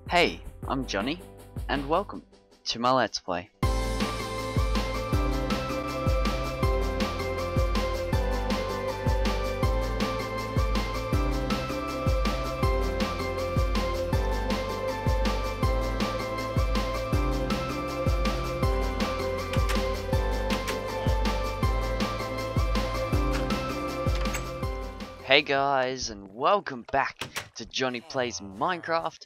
Hey, I'm Johnny, and welcome to my Let's Play. Hey guys, and welcome back to Johnny Plays Minecraft.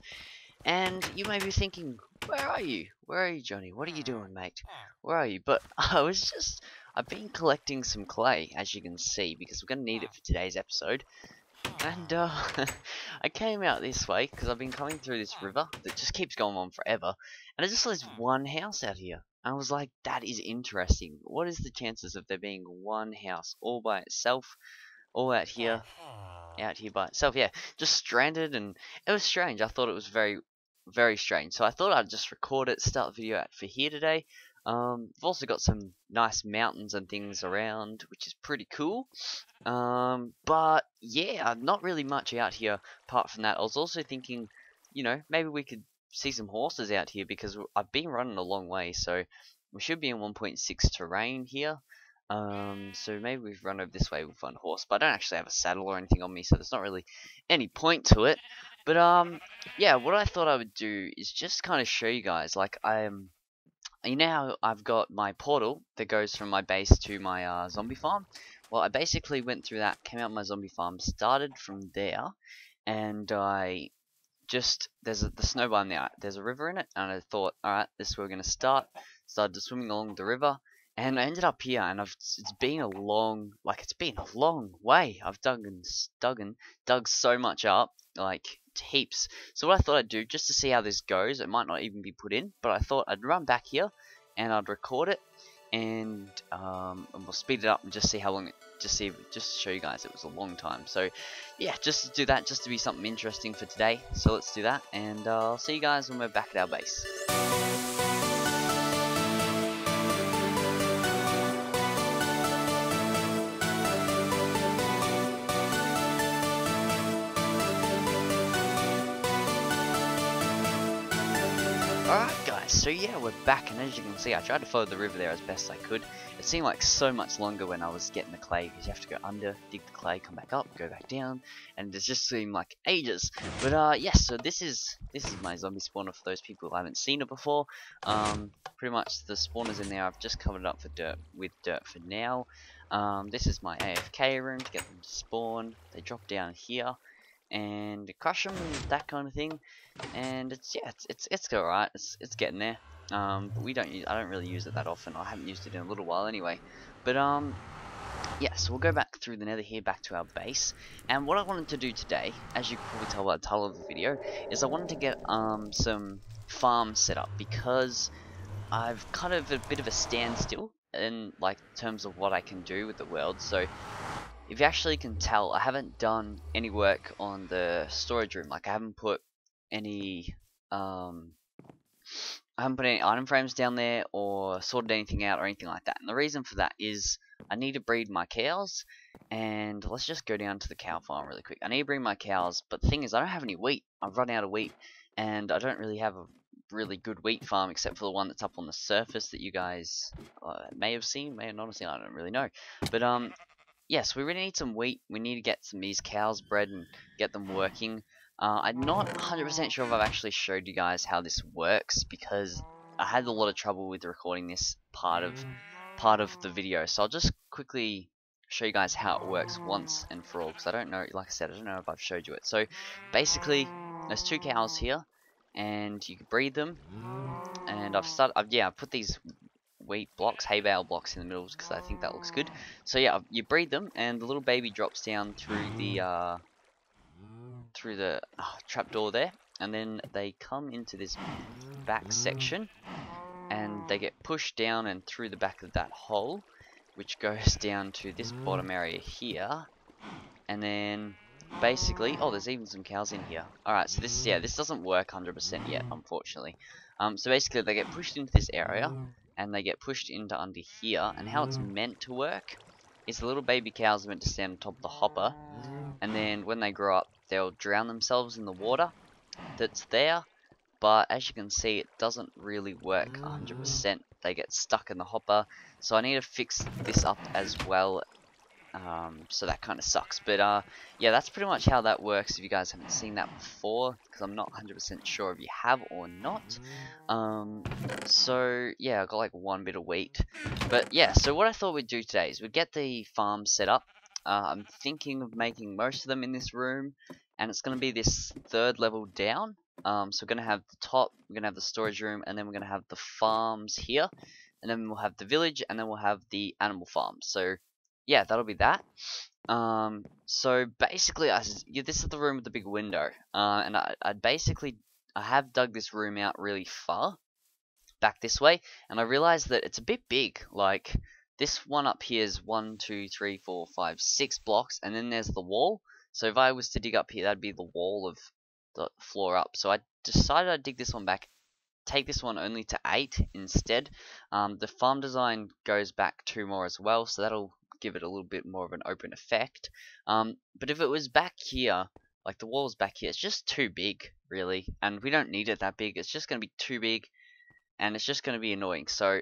And you may be thinking, where are you? Where are you, Johnny? What are you doing, mate? Where are you? But I've been collecting some clay, as you can see, because we're going to need it for today's episode. And I came out this way because I've been coming through this river that just keeps going on forever. And I just saw this one house out here. And I was like, that is interesting. What is the chances of there being one house all by itself, all out here by itself? Yeah, just stranded, and it was strange. I thought it was very strange. So I thought I'd just record it, start the video out for here today. I've also got some nice mountains and things around, which is pretty cool. But yeah, not really much out here apart from that. I was also thinking, maybe we could see some horses out here because I've been running a long way, so we should be in 1.6 terrain here. So maybe we've run over this way, we'll find a horse. But I don't actually have a saddle or anything on me, so there's not really any point to it. But yeah, what I thought I would do is just kind of show you guys, like you know how I've got my portal that goes from my base to my zombie farm? Well, I basically went through that, came out my zombie farm, started from there, and I just, the snow biome there, there's a river in it, and I thought, alright, this is where we're going to start. Started swimming along the river, and I ended up here, and it's been a long way. I've dug so much up, like heaps. So what I thought I'd do, just to see how this goes, it might not even be put in, but I thought I'd run back here, and I'd record it, and we'll speed it up and just see how long just to show you guys it was a long time. So yeah, just to do that, just to be something interesting for today. So let's do that, and I'll see you guys when we're back at our base. Alright guys, so yeah, we're back, and as you can see, I tried to follow the river there as best I could. It seemed like so much longer when I was getting the clay, because you have to go under, dig the clay, come back up, go back down, and it just seemed like ages. But yes, so this is my zombie spawner for those people who haven't seen it before. Pretty much the spawners in there, I've just covered it up with dirt for now. This is my AFK room to get them to spawn. They drop down here and crush them, that kind of thing. And it's alright. It's getting there. But I don't really use it that often. I haven't used it in a little while anyway. But yeah, so we'll go back through the nether here, back to our base. And what I wanted to do today, as you can probably tell by the title of the video, is I wanted to get some farms set up, because I've kind of a bit of a standstill in terms of what I can do with the world. So if you actually can tell, I haven't done any work on the storage room. Like I haven't put any item frames down there or sorted anything out or anything like that. And the reason for that is I need to breed my cows, and let's just go down to the cow farm really quick. I need to breed my cows, but the thing is I don't have any wheat. I've run out of wheat, and I don't really have a really good wheat farm except for the one that's up on the surface that you guys may have seen, may have not have seen, I don't really know. But yes, we really need some wheat. We need to get these cows bred and get them working. I'm not 100% sure if I've actually showed you guys how this works, because I had a lot of trouble with recording this part of the video. So I'll just quickly show you guys how it works once and for all, because I don't know, like I said, I don't know if I've showed you it. So basically, there's 2 cows here, and you can breed them. And I've put these wheat blocks, hay bale blocks in the middle, because I think that looks good. So yeah, you breed them, and the little baby drops down through the trapdoor there, and then they come into this back section, and they get pushed down and through the back of that hole, which goes down to this bottom area here. And then basically, oh, there's even some cows in here. Alright, so this doesn't work 100% yet, unfortunately. So basically they get pushed into this area, and they get pushed into under here, and how it's meant to work is the little baby cows are meant to stand on top of the hopper, and then when they grow up, they'll drown themselves in the water that's there, but as you can see, it doesn't really work 100%. They get stuck in the hopper, so I need to fix this up as well. So that kind of sucks, but yeah, that's pretty much how that works if you guys haven't seen that before, because I'm not 100% sure if you have or not. So yeah, I got like one bit of wheat, but yeah, so what I thought we'd do today is we'd get the farm set up. I'm thinking of making most of them in this room, and it's going to be this third level down. So we're going to have the top, we're going to have the storage room, and then we're going to have the farms here, and then we'll have the village, and then we'll have the animal farm. So yeah, that'll be that. So basically, yeah, this is the room with the big window. And I have dug this room out really far back this way, and I realized that it's a bit big. Like this one up here is 1, 2, 3, 4, 5, 6 blocks, and then there's the wall. So if I was to dig up here, that'd be the wall of the floor up. So I decided I'd dig this one back, take this one only to 8 instead. The farm design goes back 2 more as well, so that'll give it a little bit more of an open effect. But if it was back here, like the walls back here, it's just too big, really, and we don't need it that big. It's just going to be too big, and it's just going to be annoying. So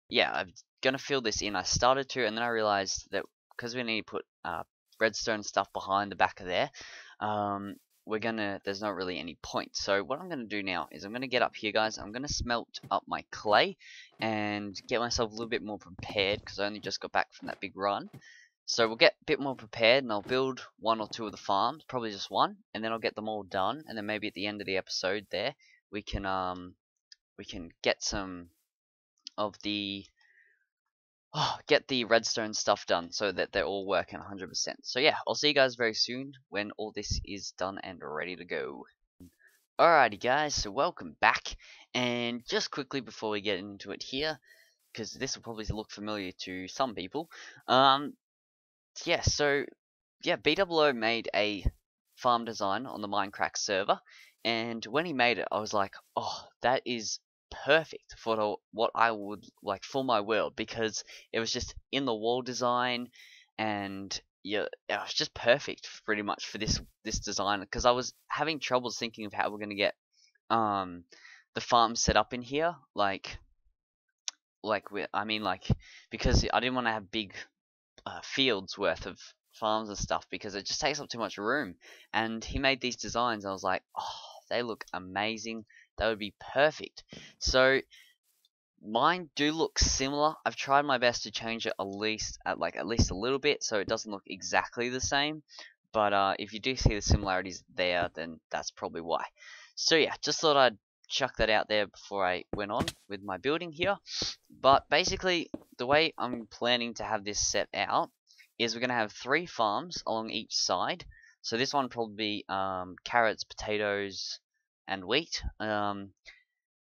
yeah, I'm going to fill this in. I started to, and then I realized that because we need to put redstone stuff behind the back of there, there's not really any point. So what I'm gonna do now is I'm gonna get up here, guys. I'm gonna smelt up my clay and get myself a little bit more prepared, because I only just got back from that big run. So we'll get a bit more prepared, and I'll build 1 or 2 of the farms, probably just 1, and then I'll get them all done, and then maybe at the end of the episode there we can get some of the get the redstone stuff done so that they're all working 100%. So yeah, I'll see you guys very soon when all this is done and ready to go. Alrighty guys, so welcome back, and just quickly before we get into it here, because this will probably look familiar to some people, yeah, so yeah, BWO made a farm design on the Minecraft server, and when he made it, I was like, oh, that is perfect for what I would like for my world, because it was just in the wall design, and yeah, it was just perfect pretty much for this design, because I was having troubles thinking of how we're gonna get the farm set up in here, because I didn't want to have big fields worth of farms and stuff, because it just takes up too much room. And he made these designs, and I was like, oh, they look amazing. That would be perfect. So mine do look similar. I've tried my best to change it at least a little bit, so it doesn't look exactly the same. But if you do see the similarities there, then that's probably why. So yeah, just thought I'd chuck that out there before I went on with my building here. But basically, the way I'm planning to have this set out is we're going to have 3 farms along each side. So this one probably carrots, potatoes, and wheat. And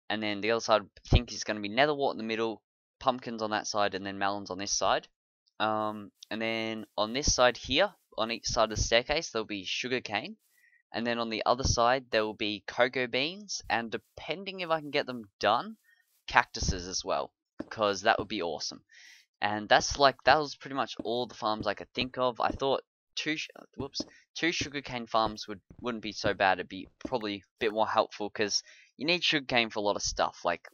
then the other side, I think, is going to be nether wart in the middle, pumpkins on that side, and then melons on this side. And then on this side here, on each side of the staircase, there'll be sugarcane. And then on the other side, there will be cocoa beans, and depending if I can get them done, cactuses as well, because that would be awesome. And that was pretty much all the farms I could think of. I thought two sugarcane farms wouldn't be so bad. It'd be probably a bit more helpful, because you need sugarcane for a lot of stuff, like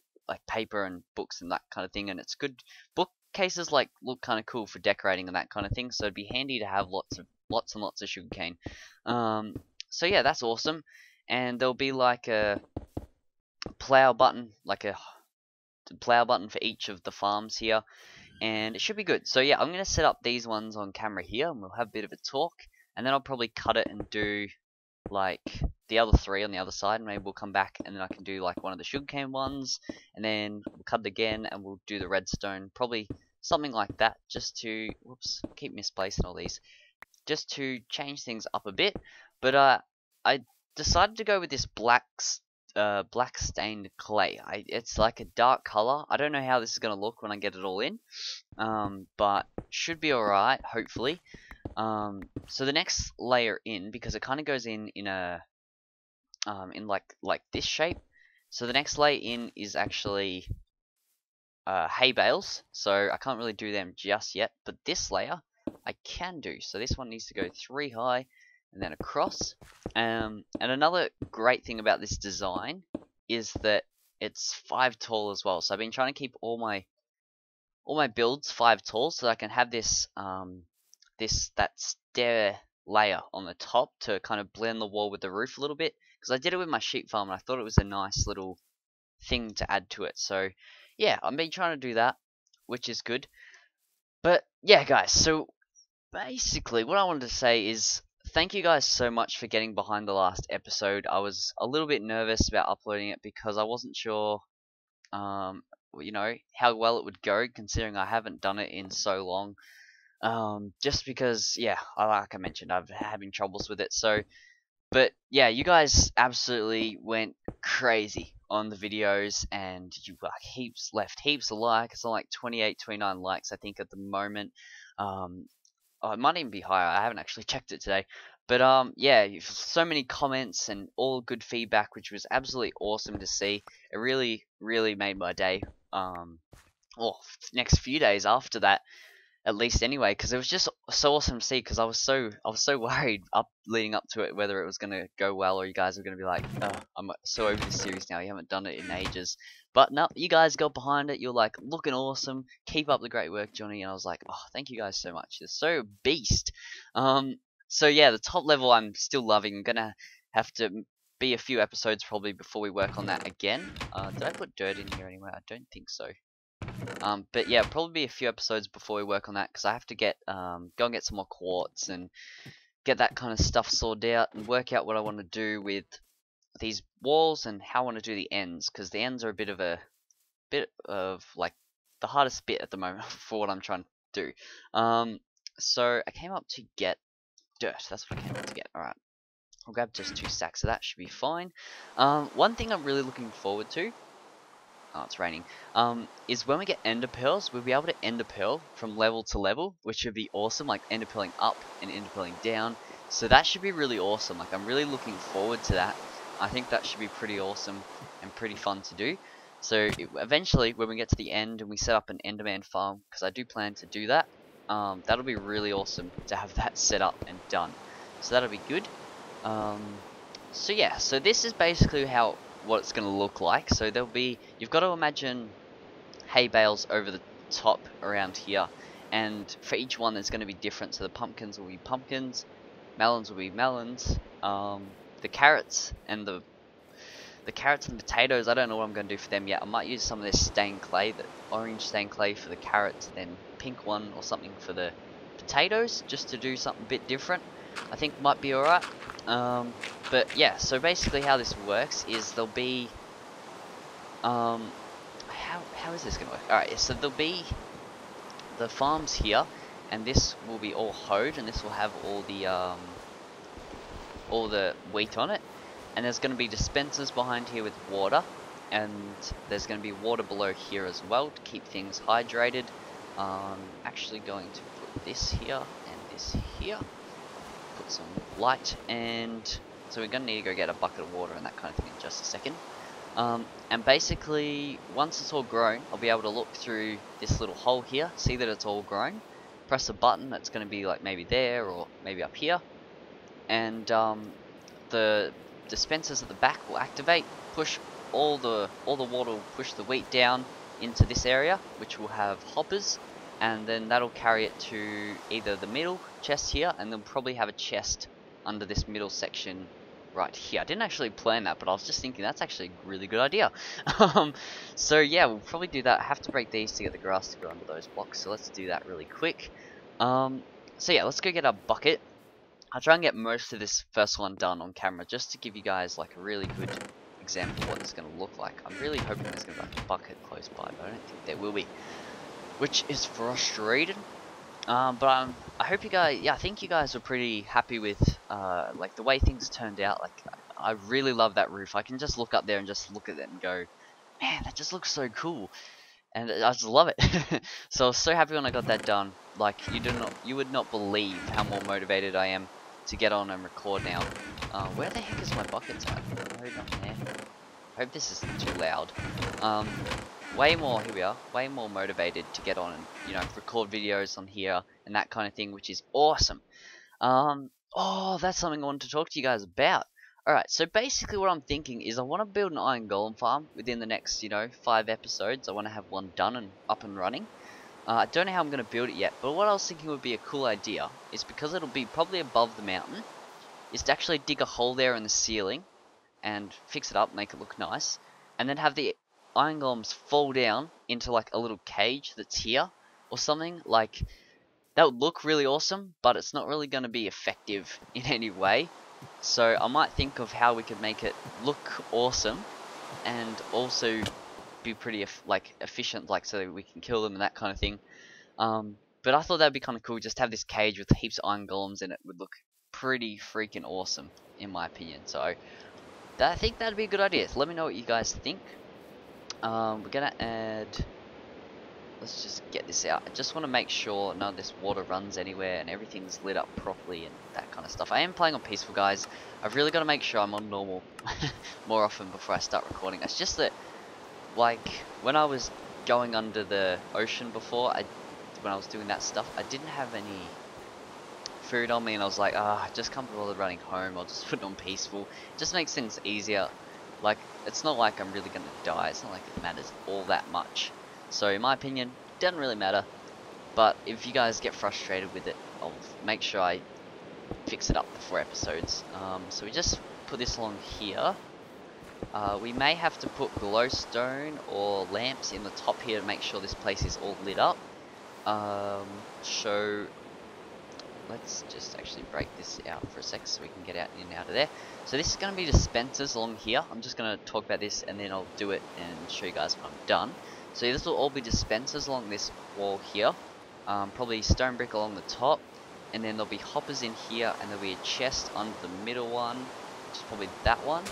paper and books and that kind of thing. And it's good. Bookcases look kind of cool for decorating and that kind of thing. So it'd be handy to have lots and lots of sugarcane. So yeah, that's awesome. And there'll be like a plow button, for each of the farms here, and it should be good. So yeah, I'm going to set up these ones on camera here, and we'll have a bit of a talk, and then I'll probably cut it and do like the other 3 on the other side, and maybe we'll come back and then I can do like one of the sugarcane ones, and then we'll cut it again and we'll do the redstone, probably something like that, just to keep misplacing all these, just to change things up a bit. But I decided to go with this black stained clay. It's like a dark color. I don't know how this is going to look when I get it all in, but should be alright, hopefully. So the next layer in, because it kind of goes in a in like this shape, so the next layer in is actually hay bales, so I can't really do them just yet, but this layer I can do. So this one needs to go 3 high and then across. And another great thing about this design is that it's 5 tall as well. So I've been trying to keep all my builds 5 tall, so that I can have this that stair layer on the top to kind of blend the wall with the roof a little bit. Because I did it with my sheep farm, and I thought it was a nice little thing to add to it. So yeah, I've been trying to do that, which is good. But yeah, guys, so basically what I wanted to say is thank you guys so much for getting behind the last episode. I was a little bit nervous about uploading it because I wasn't sure you know, how well it would go, considering I haven't done it in so long. Just because, yeah, like I mentioned, I've having troubles with it. So, but yeah, you guys absolutely went crazy on the videos, and you left heaps of likes. It's on like 28, 29 likes, I think, at the moment. Oh, it might even be higher. I haven't actually checked it today. But yeah, so many comments and all good feedback, which was absolutely awesome to see. It really, really made my day. Well, next few days after that, at least anyway, because it was just so awesome to see. Because I was so worried leading up to it whether it was gonna go well or you guys were gonna be like, oh, I'm so over this series now. You haven't done it in ages. But no, you guys got behind it. You're like looking awesome. Keep up the great work, Jonny. And I was like, oh, thank you guys so much. It's so beast. So yeah, the top level I'm still loving. I'm gonna have to be a few episodes probably before we work on that again. Did I put dirt in here anywhere? I don't think so. But yeah, probably be a few episodes before we work on that, because I have to get go and get some more quartz and get that kind of stuff sorted out and work out what I want to do with these walls and how I want to do the ends, because the ends are a bit of like the hardest bit at the moment for what I'm trying to do. So I came up to get dirt. That's what I came up to get. All right. I'll grab just 2 stacks of that. Should be fine. One thing I'm really looking forward to. Oh, it's raining. Is when we get ender pearls, we'll be able to ender pearl from level to level, which would be awesome. Like ender pearling up and ender pearling down. So that should be really awesome. Like I'm really looking forward to that. I think that should be pretty awesome and pretty fun to do. So eventually, when we get to the end and we set up an enderman farm, because I do plan to do that, that'll be really awesome to have that set up and done. So that'll be good. So yeah, so this is basically what it's going to look like. So there'll be, you've got to imagine hay bales over the top around here, and for each one there's going to be different. So the pumpkins will be pumpkins, melons will be melons, the carrots and the potatoes, I don't know what I'm going to do for them yet. I might use some of this stained clay, the orange stained clay for the carrots, then pink one or something for the potatoes, just to do something a bit different. I think might be alright. But yeah, so basically how this works is there'll be how is this gonna work? Alright, so there'll be the farms here, and this will be all hoed, and this will have all the wheat on it, and there's going to be dispensers behind here with water, and there's going to be water below here as well to keep things hydrated. Actually going to put this here and this here, put some light, and so we're going to need to go get a bucket of water and that kind of thing in just a second. And basically, once it's all grown, I'll be able to look through this little hole here, see that it's all grown, press a button that's going to be like maybe there or maybe up here, and the dispensers at the back will activate, push all the water will push the wheat down into this area, which will have hoppers, and then that'll carry it to either the middle chest here, and then probably have a chest under this middle section right here. I didn't actually plan that, but I was just thinking that's actually a really good idea. So yeah, we'll probably do that. I have to break these to get the grass to grow under those blocks, so let's do that really quick. So yeah, let's go get our bucket. I'll try and get most of this first one done on camera, just to give you guys like a really good example of what it's going to look like. I'm really hoping there's going to be like a bucket close by, but I don't think there will be, which is frustrating. But I hope you guys, yeah, I think you guys were pretty happy with like the way things turned out. Like I really love that roof. I can just look up there and just look at it and go, man, that just looks so cool, and I just love it. So I was so happy when I got that done. Like you would not believe how more motivated I am to get on and record now. Where the heck is my buckets at? Oh, not there. I hope this isn't too loud. Way more, here we are, way more motivated to get on and, you know, record videos on here and that kind of thing, which is awesome. Oh, that's something I wanted to talk to you guys about. Alright, so basically what I'm thinking is I want to build an iron golem farm within the next, 5 episodes. I want to have one done and up and running. I don't know how I'm going to build it yet, but what I was thinking would be a cool idea is, because it'll be probably above the mountain, is to actually dig a hole there in the ceiling and fix it up, make it look nice, and then have the iron golems fall down into like a little cage that's here or something. Like, that would look really awesome, but it's not really going to be effective in any way. So I might think of how we could make it look awesome and also be pretty efficient, like so that we can kill them and that kind of thing. But I thought that'd be kind of cool, just to have this cage with heaps of iron golems in it. Would look pretty freaking awesome, in my opinion. So I think that'd be a good idea. So let me know what you guys think. We're gonna add. Let's just get this out. I just want to make sure none of this water runs anywhere and everything's lit up properly and that kind of stuff. I am playing on peaceful, guys. I've really got to make sure I'm on normal more often before I start recording. It's just that, like, when I was going under the ocean before, when I was doing that stuff, I didn't have any food on me, and I was like, I just can't bother running home. I'll just put it on peaceful. It just makes things easier. Like, it's not like I'm really gonna die. It's not like it matters all that much. So in my opinion, it doesn't really matter. But if you guys get frustrated with it, I'll make sure I fix it up before episodes. So we just put this along here. We may have to put glowstone or lamps in the top here to make sure this place is all lit up. So let's just actually break this out for a sec so we can get out and out of there. So this is going to be dispensers along here. I'm just going to talk about this and then I'll do it and show you guys when I'm done. So this will all be dispensers along this wall here. Probably stone brick along the top. And then there'll be hoppers in here, and there'll be a chest under the middle one, which is probably that one.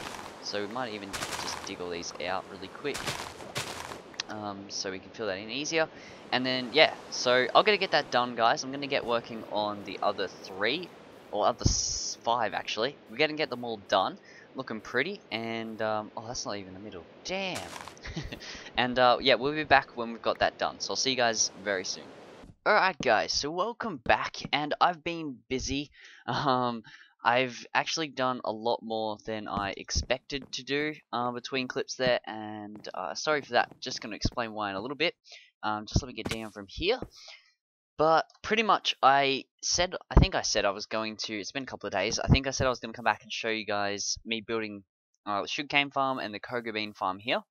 So we might even just dig all these out really quick, so we can fill that in easier. And then, yeah, so I'm going to get that done, guys. I'm going to get working on the other 3, or other 5 actually. We're going to get them all done, looking pretty. And, oh, that's not even the middle. Damn. And, yeah, we'll be back when we've got that done. So I'll see you guys very soon. Alright guys, so welcome back, and I've been busy. I've actually done a lot more than I expected to do between clips there, and sorry for that. Just going to explain why in a little bit. Just let me get down from here. But pretty much I think I said I was going to, it's been a couple of days, I think I said I was going to come back and show you guys me building the sugarcane farm and the cocoa bean farm here.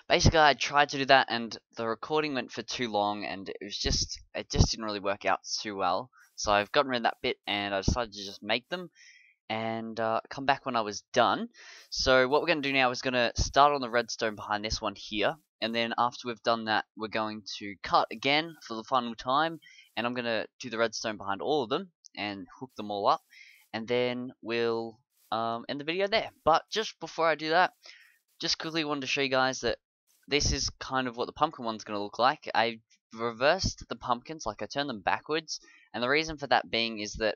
Basically I tried to do that and the recording went for too long, and it just didn't really work out too well. So I've gotten rid of that bit and I decided to just make them and come back when I was done. So what we're going to do now is going to start on the redstone behind this one here, and then after we've done that we're going to cut again for the final time, and I'm going to do the redstone behind all of them and hook them all up, and then we'll end the video there. But just before I do that, just quickly wanted to show you guys that this is kind of what the pumpkin one's going to look like. I reversed the pumpkins, like I turned them backwards, and the reason for that being is that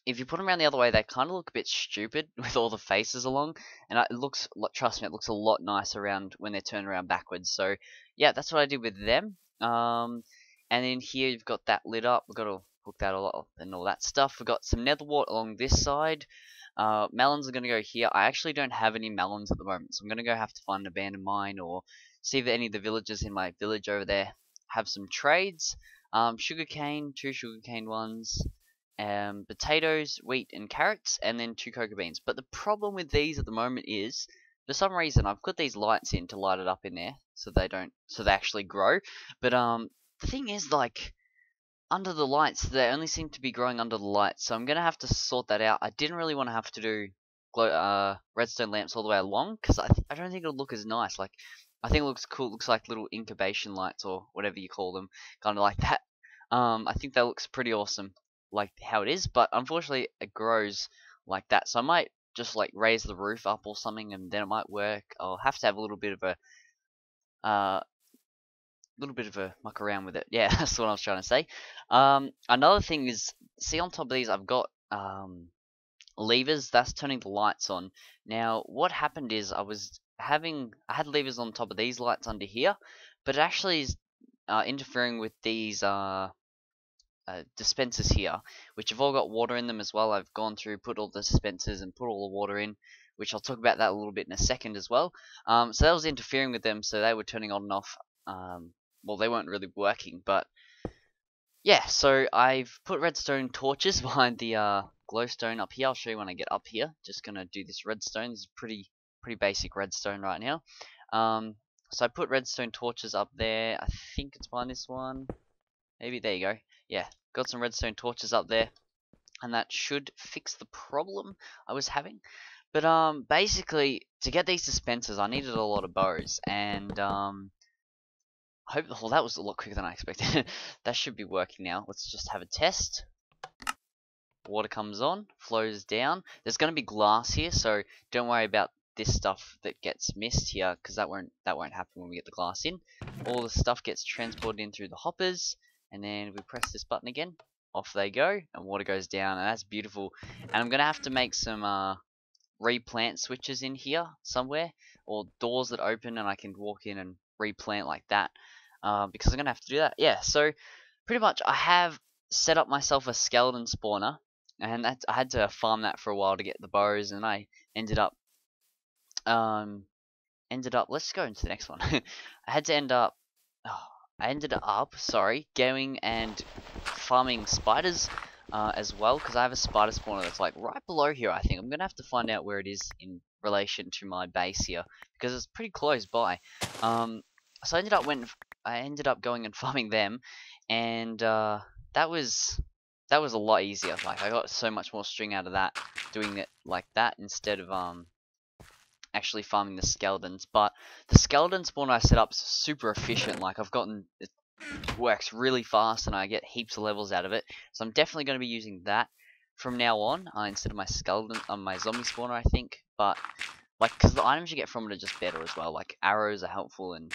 if you put them around the other way, they kind of look a bit stupid with all the faces along, and it looks, trust me, it looks a lot nicer around when they're turned around backwards. So yeah, that's what I did with them. And then here you've got that lit up. We've got to hook that all up and all that stuff. We've got some nether wart along this side. Melons are going to go here. I actually don't have any melons at the moment, so I'm going to go have to find an abandoned mine or see if any of the villagers in my village over there have some trades. Sugarcane, 2 sugarcane ones, potatoes, wheat, and carrots, and then 2 cocoa beans. But the problem with these at the moment is, for some reason, I've put these lights in to light it up in there, so they actually grow. But the thing is, like, under the lights, they only seem to be growing under the lights, so I'm gonna have to sort that out. I didn't really want to have to do redstone lamps all the way along, because I don't think it'll look as nice. Like, I think it looks cool. It looks like little incubation lights or whatever you call them, kind of like that. I think that looks pretty awesome, like how it is. But unfortunately, it grows like that, so I might just like raise the roof up or something, and then it might work. I'll have to have a little bit of a muck around with it. Yeah, that's what I was trying to say. Another thing is, see on top of these I've got levers. That's turning the lights on. Now what happened is I had levers on top of these lights under here, but it actually is interfering with these dispensers here, which have all got water in them as well. I've gone through, put all the dispensers and put all the water in, which I'll talk about that a little bit in a second as well. So that was interfering with them, so they were turning on and off. Well, they weren't really working, but yeah, so I've put redstone torches behind the glowstone up here. I'll show you when I get up here. Just gonna do this redstone. This is pretty basic redstone right now. So I put redstone torches up there. I think it's behind this one. Maybe, there you go. Yeah, got some redstone torches up there, and that should fix the problem I was having. But basically, to get these dispensers, I needed a lot of bows, and I hope, well, that was a lot quicker than I expected. That should be working now. Let's just have a test. Water comes on, flows down. There's going to be glass here, so don't worry about this stuff that gets missed here, because that won't happen when we get the glass in. All the stuff gets transported in through the hoppers, and then we press this button again. Off they go, and water goes down, and that's beautiful. And I'm going to have to make some replant switches in here somewhere, or doors that open and I can walk in and replant like that, because I'm going to have to do that. Yeah, so pretty much I have set up myself a skeleton spawner, and I had to farm that for a while to get the bows, and I ended up let's go into the next one. I ended up, sorry, going and farming spiders as well, because I have a spider spawner that's like right below here. I think I'm gonna have to find out where it is in relation to my base here, because it's pretty close by. So I ended up going and farming them, and that was a lot easier. Like, I got so much more string out of that doing it like that instead of actually farming the skeletons. But the skeleton spawner I set up is super efficient. Like, it works really fast, and I get heaps of levels out of it. So I'm definitely going to be using that from now on instead of my my zombie spawner, I think. But like, because the items you get from it are just better as well. Like, arrows are helpful, and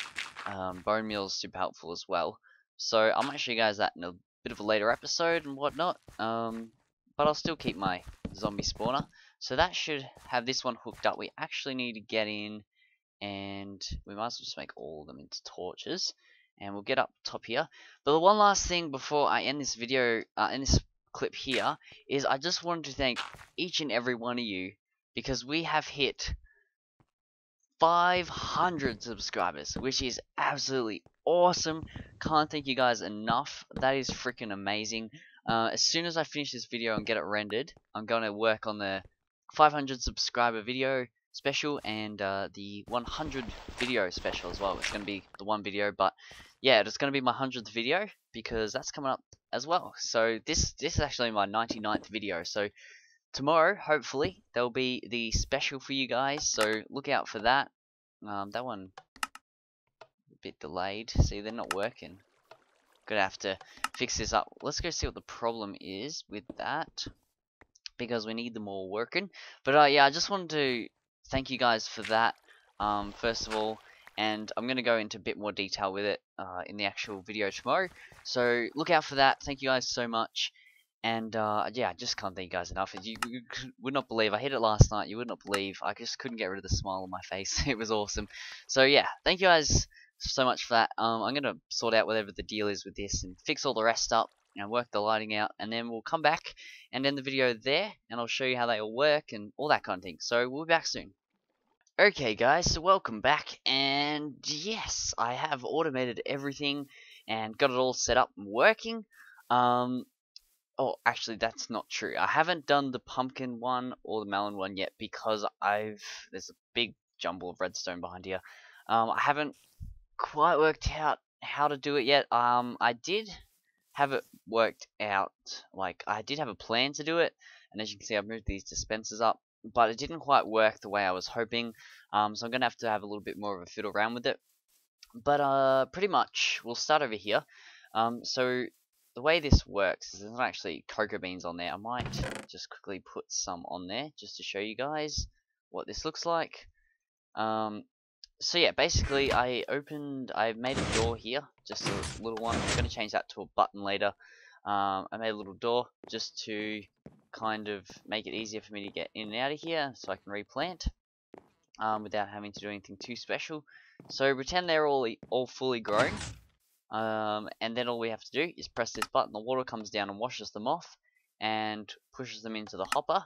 bone meal is super helpful as well. So I might show you guys that in a bit of a later episode and whatnot. But I'll still keep my zombie spawner. So that should have this one hooked up. We actually need to get in, and we might as well just make all of them into torches, and we'll get up top here. But the one last thing before I end this video, in this clip here, is I just wanted to thank each and every one of you, because we have hit 500 subscribers, which is absolutely awesome. Can't thank you guys enough. That is freaking amazing. As soon as I finish this video and get it rendered, I'm going to work on the 500 subscriber video special and the 100 video special as well. It's going to be the one video, but yeah, it's going to be my 100th video, because that's coming up as well. So this is actually my 99th video. So tomorrow, hopefully, there'll be the special for you guys, so look out for that. That one a bit delayed. See, they're not working. Gonna have to fix this up. Let's go see what the problem is with that, because we need them all working. But yeah, I just wanted to thank you guys for that, first of all, and I'm gonna go into a bit more detail with it in the actual video tomorrow. So look out for that. Thank you guys so much. And yeah, I just can't thank you guys enough. You would not believe, I hit it last night. You would not believe, I just couldn't get rid of the smile on my face. It was awesome. So yeah, thank you guys so much for that. I'm gonna sort out whatever the deal is with this and fix all the rest up and work the lighting out, and then we'll come back and end the video there, and I'll show you how they all work and all that kind of thing. So we'll be back soon. Okay guys, so welcome back, and yes, I have automated everything and got it all set up and working. Oh, actually, that's not true. I haven't done the pumpkin one or the melon one yet, because there's a big jumble of redstone behind here. I haven't quite worked out how to do it yet. I did have it worked out. Like, I did have a plan to do it, and as you can see, I've moved these dispensers up, but it didn't quite work the way I was hoping. So I'm gonna have to have a little bit more of a fiddle around with it. But pretty much, we'll start over here. So the way this works is there's not actually cocoa beans on there. I might just quickly put some on there just to show you guys what this looks like. So yeah, basically I made a door here, just a little one. I'm going to change that to a button later. I made a little door just to kind of make it easier for me to get in and out of here, so I can replant without having to do anything too special. So pretend they're all fully grown. And then all we have to do is press this button. The water comes down and washes them off and pushes them into the hopper,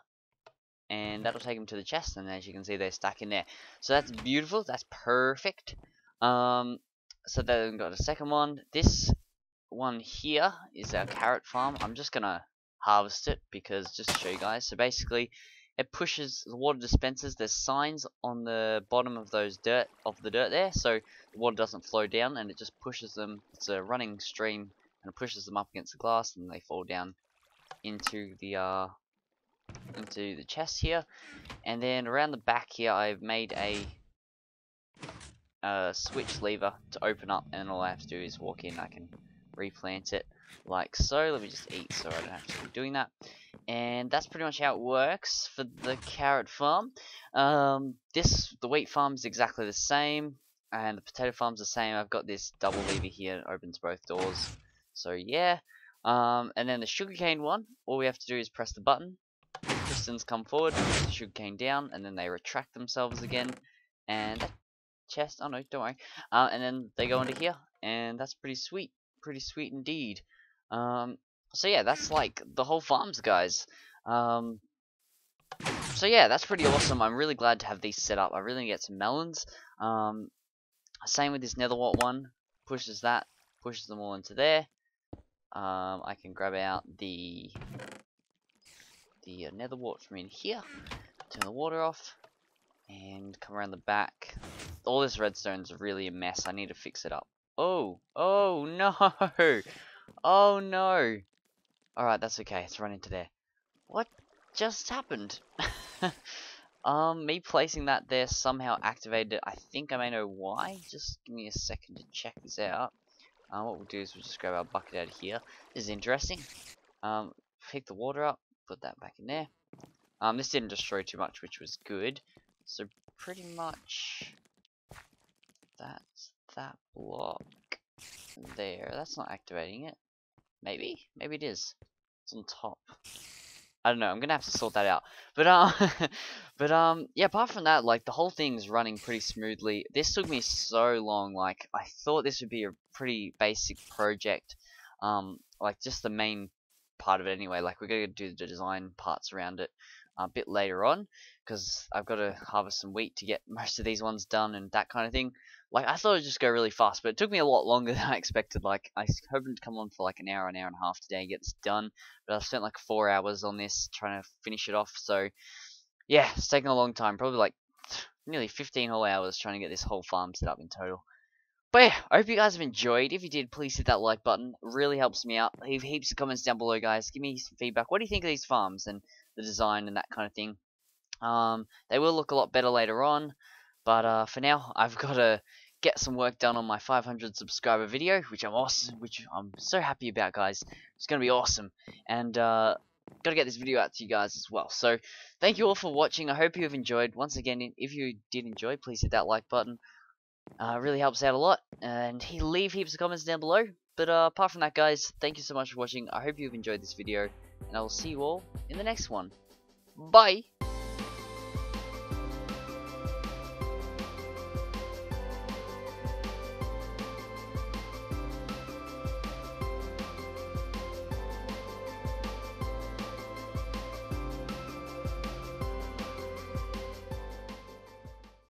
and that'll take them to the chest. And as you can see, they're stuck in there. So that's beautiful. That's perfect. So then we've got a second one. This one here is our carrot farm. I'm just gonna harvest it because just to show you guys. So basically, it pushes the water dispensers. There's signs on the bottom of the dirt there, so the water doesn't flow down, and it just pushes them. It's a running stream, and it pushes them up against the glass, and they fall down into the chest here. And then around the back here, I've made a switch lever to open up, and all I have to do is walk in. I can replant it like so. Let me just eat so I don't have to keep doing that. And that's pretty much how it works for the carrot farm. The wheat farm is exactly the same, and the potato farm's the same. I've got this double lever here, it opens both doors. So yeah. And then the sugarcane one, all we have to do is press the button. Pistons come forward, push the sugarcane down, and then they retract themselves again. And that chest, oh no, don't worry. And then they go into here, and that's pretty sweet indeed. So yeah, that's like the whole farms, guys. So yeah, that's pretty awesome. I'm really glad to have these set up. I really get some melons. Same with this nether wart one. Pushes them all into there. I can grab out the nether wart from in here. Turn the water off. And come around the back. All this redstone's really a mess. I need to fix it up. Oh no! Oh no! Alright, that's okay. Let's run into there. What just happened? Me placing that there somehow activated it. I think I may know why. Just give me a second to check this out. What we'll do is we'll just grab our bucket out of here. This is interesting. Pick the water up. Put that back in there. This didn't destroy too much, which was good. So pretty much that's that block there. That's not activating it. Maybe it is. It's on top. I don't know. I'm gonna have to sort that out. But yeah. Apart from that, like the whole thing's running pretty smoothly. This took me so long. Like I thought this would be a pretty basic project. Like just the main part of it anyway. Like we're gonna do the design parts around it a bit later on, because I've got to harvest some wheat to get most of these ones done and that kind of thing. Like I thought it'd just go really fast, but it took me a lot longer than I expected. Like I was hoping to come on for like an hour and a half today and get this done, but I've spent like 4 hours on this trying to finish it off. So yeah, it's taken a long time, probably like nearly 15 whole hours trying to get this whole farm set up in total. But yeah, I hope you guys have enjoyed. If you did, please hit that like button. It really helps me out. Leave heaps of comments down below, guys. Give me some feedback. What do you think of these farms and the design and that kind of thing? They will look a lot better later on. But for now, I've got to get some work done on my 500 subscriber video, which I'm so happy about, guys. It's going to be awesome. And got to get this video out to you guys as well. So thank you all for watching. I hope you have enjoyed. Once again, if you did enjoy, please hit that like button. It really helps out a lot, and leave heaps of comments down below. But apart from that, guys, thank you so much for watching. I hope you've enjoyed this video, and I will see you all in the next one. Bye!